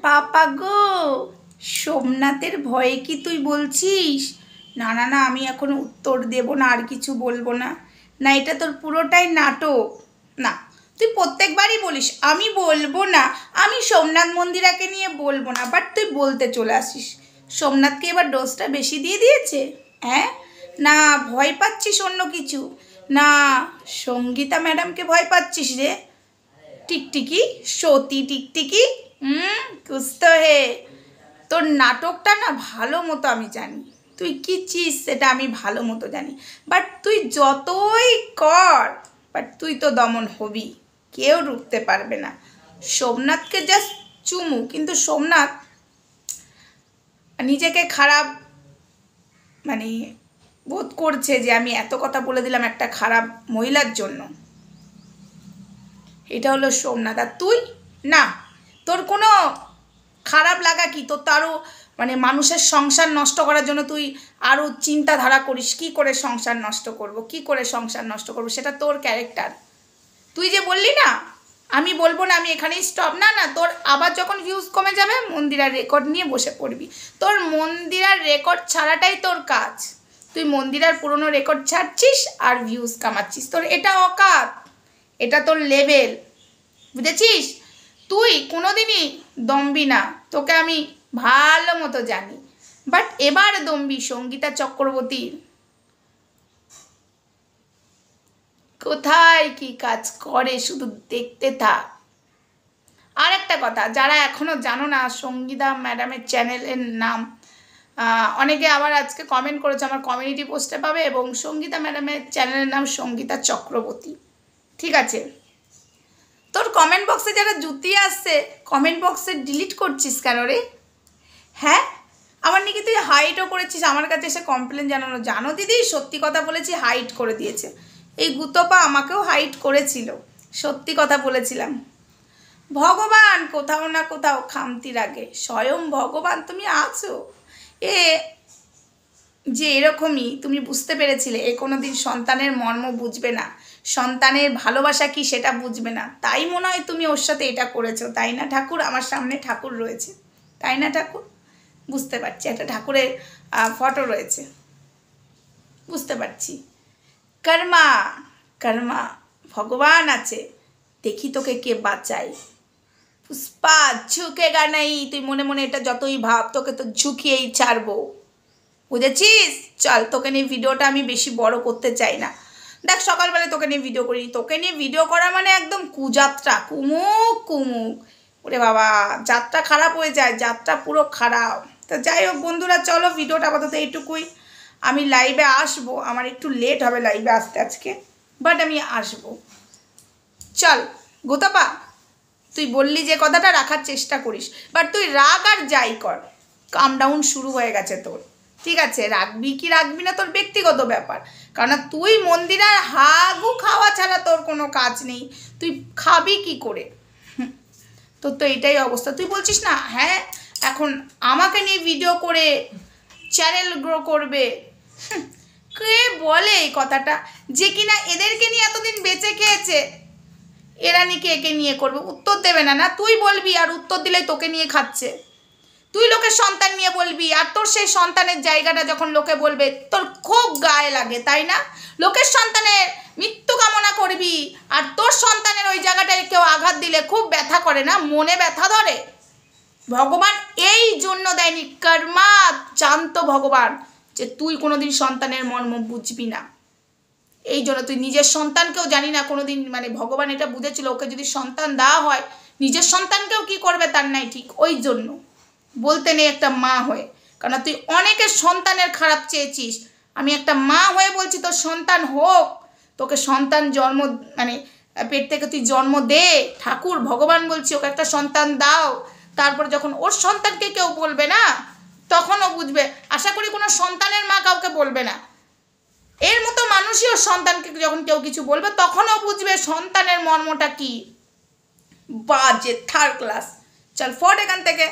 পাপা গো, সোমনাথের ভয়ে কি তুই বলছিস? না না না, আমি এখন উত্তর দেব না, আর কিছু বলবো না। না, এটা তোর পুরোটাই নাটক। না, তুই প্রত্যেকবারই বলিস আমি বলবো না, আমি সোমনাথ মন্দিরাকে নিয়ে বলবো না, বাট তুই বলতে চলে আসিস। সোমনাথকে এবার ডোজটা বেশি দিয়ে দিয়েছে? হ্যাঁ, না ভয় পাচ্ছিস অন্য কিছু? না সঙ্গীতা ম্যাডামকে ভয় পাচ্ছিস রে? টিকটিকি, সতী টিকটিকি। কুছ তো হে। তোর নাটকটা না ভালো মতো আমি জানি, তুই কি চিস সেটা আমি ভালো মতো জানি। বাট তুই যতই কর, বাট তুই তো দমন হবি, কেউ রুখতে পারবে না। সোমনাথকে জাস্ট চুমু, কিন্তু সোমনাথ নিজেকে খারাপ মানে বোধ করছে যে আমি এত কথা বলে দিলাম একটা খারাপ মহিলার জন্য। এটা হলো সোমনাথ। আর তুই না, তোর কোনো খারাপ লাগা কি? তোর তো আরও মানে মানুষের সংসার নষ্ট করার জন্য তুই আরও চিন্তাধারা করিস, কি করে সংসার নষ্ট করব, কি করে সংসার নষ্ট করব, সেটা তোর ক্যারেক্টার। তুই যে বললি না আমি বলবো না, আমি এখানেই স্টপ, না না, তোর আবার যখন ভিউজ কমে যাবে মন্দিরার রেকর্ড নিয়ে বসে পড়বি। তোর মন্দিরার রেকর্ড ছাড়াটাই তোর কাজ। তুই মন্দিরার পুরনো রেকর্ড ছাড়ছিস আর ভিউজ কামাচ্ছিস, তোর এটা অকাত, এটা তোর লেভেল, বুঝেছিস? তুই কোনোদিনই দমবি না, তোকে আমি ভালো মতো জানি। বাট এবার দমবি সঙ্গীতা চক্রবর্তীর। কোথায় কি কাজ করে শুধু দেখতে থাক। আর একটা কথা, যারা এখনো জানো না সঙ্গীতা ম্যাডামের চ্যানেলের নাম, অনেকে আবার আজকে কমেন্ট করেছে, আমার কমিউনিটি পোস্টে পাবে, এবং সঙ্গীতা ম্যাডামের চ্যানেলের নাম সঙ্গীতা চক্রবর্তী, ঠিক আছে? তোর কমেন্ট বক্সে যারা জুতি আসছে, কমেন্ট বক্সে ডিলিট করছিস কেন রে? হ্যাঁ, আমার নাকি তুই হাইটও করেছিস, আমার কাছে এসে কমপ্লেন জানানো। জানো দিদি, সত্যি কথা বলেছি, হাইট করে দিয়েছে। এই গুতপা আমাকেও হাইট করেছিল, সত্যি কথা বলেছিলাম। ভগবান কোথাও না কোথাও খামতি রাখে, স্বয়ং ভগবান তুমি আছো। এ যে এরকমই তুমি বুঝতে পেরেছিলে, এ কোনো দিন সন্তানের মর্ম বুঝবে না, সন্তানের ভালোবাসা কি সেটা বুঝবে না, তাই মনে হয় তুমি ওর সাথে এটা করেছো, তাই না ঠাকুর? আমার সামনে ঠাকুর রয়েছে, তাই না ঠাকুর? বুঝতে পারছি, একটা ঠাকুরের ফটো রয়েছে, বুঝতে পারছি। কর্মা কর্মা, ভগবান আছে, দেখি তোকে কে বাঁচায়। পুষ্পা ঝুঁকেগা নাই, তুই মনে মনে এটা যতই ভাব, তোকে তো ঝুঁকিয়েই ছাড়বো, বুঝেছিস? চল, তোকে নিয়ে ভিডিওটা আমি বেশি বড় করতে চাই না। দেখ, সকালবেলা তোকে নিয়ে ভিডিও করিনি, তোকে নিয়ে ভিডিও করা মানে একদম কুযাত্রা, কুমুক কুমুক। ওরে বাবা, যাত্রা খারাপ হয়ে যায়, যাত্রা পুরো খারাপ। তো যাই হোক বন্ধুরা, চলো ভিডিওটা আপাতত এইটুকুই। আমি লাইভে আসবো, আমার একটু লেট হবে লাইভে আসতে আজকে, বাট আমি আসবো। চল গোতাপা, তুই বললি যে কথাটা রাখার চেষ্টা করিস, বাট তুই রাগ আর যাই কর, কাম ডাউন শুরু হয়ে গেছে তোর, ঠিক আছে? রাখবি কি রাখবি না তোর ব্যক্তিগত ব্যাপার, কারণ তুই মন্দিরের হাগু খাওয়া ছাড়া তোর কোনো কাজ নেই, তুই খাবি কি করে? তোর তো এটাই অবস্থা। তুই বলছিস না হ্যাঁ এখন আমাকে নিয়ে ভিডিও করে চ্যানেল গ্রো করবে, কে বলে এই কথাটা? যে কিনা এদেরকে নিয়ে এতদিন বেঁচে খেয়েছে, এরা নাকি একে নিয়ে করবে? উত্তর দেবে না, না তুই বলবি, আর উত্তর দিলেই তোকে নিয়ে খাচ্ছে। তুই লোকের সন্তান নিয়ে বলবি, আর তোর সেই সন্তানের জায়গাটা যখন লোকে বলবে তোর খুব গায়ে লাগে, তাই না? লোকের সন্তানের মৃত্যু কামনা করবি, আর তোর সন্তানের ওই জায়গাটায় কেউ আঘাত দিলে খুব ব্যথা করে না, মনে ব্যথা ধরে। ভগবান এই জন্য দেয়নি, কর্মা জানতো ভগবান যে তুই কোনোদিন সন্তানের মর্ম বুঝবি না, এই জন্য তুই নিজের সন্তানকেও জানি না কোনোদিন, মানে ভগবান এটা বুঝেছিল ওকে যদি সন্তান দেওয়া হয় নিজের সন্তানকেও কি করবে তার নাই ঠিক, ওই জন্য বলতে নেই একটা মা হয়ে, কারণ তুই অনেকের সন্তানের খারাপ চেয়েছিস। আমি একটা মা হয়ে বলছি তোর সন্তান হোক, তোকে সন্তান জন্ম মানে পেট থেকে তুই জন্ম দে, ঠাকুর ভগবান বলছি ওকে একটা সন্তান দাও, তারপর যখন ওর সন্তানকে কেউ বলবে না তখনও বুঝবে। আশা করি কোনো সন্তানের মা কাউকে বলবে না, এর মতো মানুষই ওর সন্তানকে যখন কেউ কিছু বলবে তখনও বুঝবে সন্তানের মর্মটা কি। বাজে থার্ড ক্লাস, চল ফট এখান থেকে।